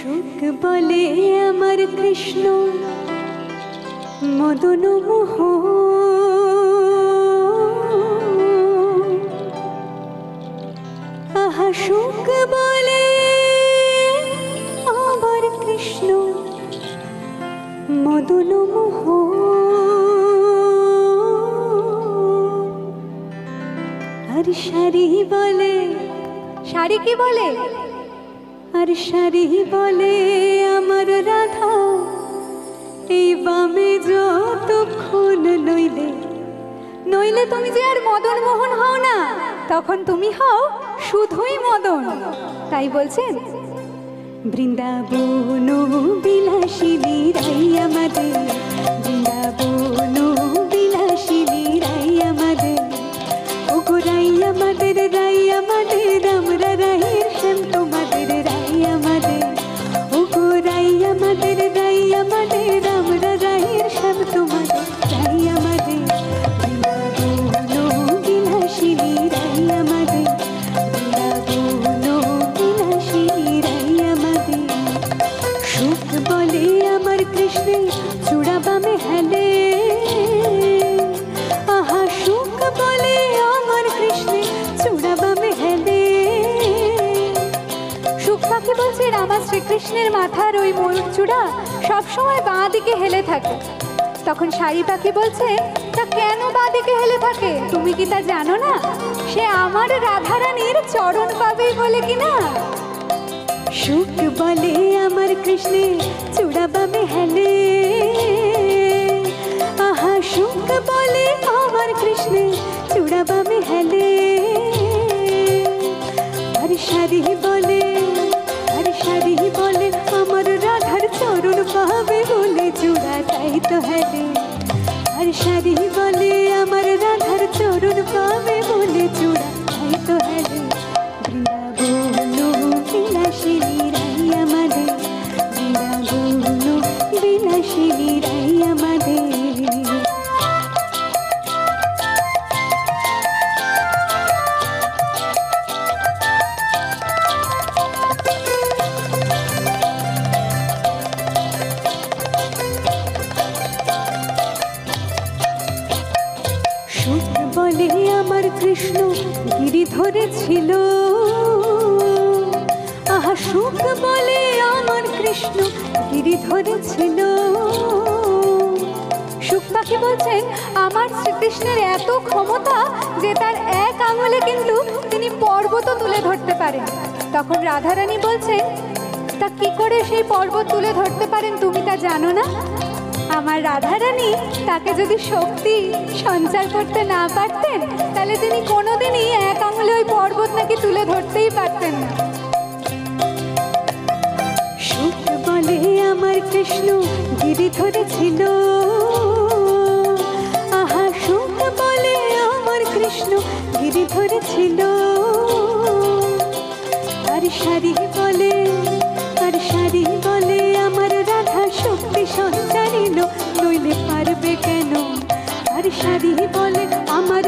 সুখ বলে আমার কৃষ্ণ মদন মোহ, আহা সুখ বলে আমার কৃষ্ণ মদন মোহ। আর শাড়ি বলে, শাড়ি কি বলে? আর শাড়ি বলে আমার রাধা এই বামে যতক্ষণ নইলে, নইলে তুমি যে আর মদন মোহন হও না, তখন তুমি হও শুধুই মদন। তাই বলছেন বৃন্দাবন বিলাসিনী রাই আমাদের, বৃন্দাবন বিলাসিনী রাই আমাদের, ওগো রাই আমাদের, রাই আমাদের, আমরা রাইয়ের শ্যাম তোমাদের রাই আমাদের, ওগো রাই আমাদের, রাই আমাদের, আমরা রাইয়ের শ্যাম তোমাদের রাই আমাদের। বৃন্দাবন বিলাসিনী রাই আমাদের, বৃন্দাবন বিলাসিনী রাই আমাদের। সুখ বলে আমার কৃষ্ণে চূড়া বামে হেলে, আহা সুখ বলে আমার কৃষ্ণে চূড়া বামে হেলে। সুখ পাখি বলছে আমার শ্রীকৃষ্ণের মাথার ওই ময়ূর চূড়া সবসময় বাঁ দিকে হেলে থাকে। তখন শাড়ি পাখি বলছে তা কেন বাঁ দিকে হেলে থাকে, তুমি কি তা জানো না? সে আমার রাধারানীর চরণ পাবে বলে কিনা। সুখ বলে আমার কৃষ্ণে চূড়া বামে হেলে, আহা সুখ বলে আমার কৃষ্ণে চূড়া বামে হেলে। আর শাড়ি বলে, আর শাড়ি বলে আমার রাধার চরণ পাবে বলে চূড়া তাই তো হেলে। আর শাড়ি বলে আমার রাধার চরণ পাবে বলে চূড়া তাই তো হেলে। বৃন্দাবন বিলাসিনী রাই আমাদের, বৃন্দাবন বিলাসিনী রাই আমাদের। সুখ বলে আমার কৃষ্ণ গিরি ধরেছিল, আহা সুখ বলে আমার কৃষ্ণ গিরি ধরেছিল। সুখ পাখি বলছেন আমার শ্রীকৃষ্ণের এত ক্ষমতা যে তার এক আঙুলে কিন্তু তিনি পর্বত তুলে ধরতে পারেন। তখন রাধারানী বলছেন তা কি করে সেই পর্বত তুলে ধরতে পারেন তুমি তা জানো না? আমার রাধারানী তাকে যদি শক্তি সঞ্চার করতে না পারতেন তাহলে তিনি কোনোদিনই এক আঙুলে ওই পর্বত নাকি তুলে ধরতেই পারতেন না। সুখ বলে আমার কৃষ্ণ গিরি ধরেছিল, আহা সুখ বলে আমার কৃষ্ণ গিরি ধরেছিল। আর শাড়ি বলে, আর শাড়ি বলে আমার রাধা শক্তি সঞ্চারিল নইলে পারবে কেন। আর শাড়ি বলে আমার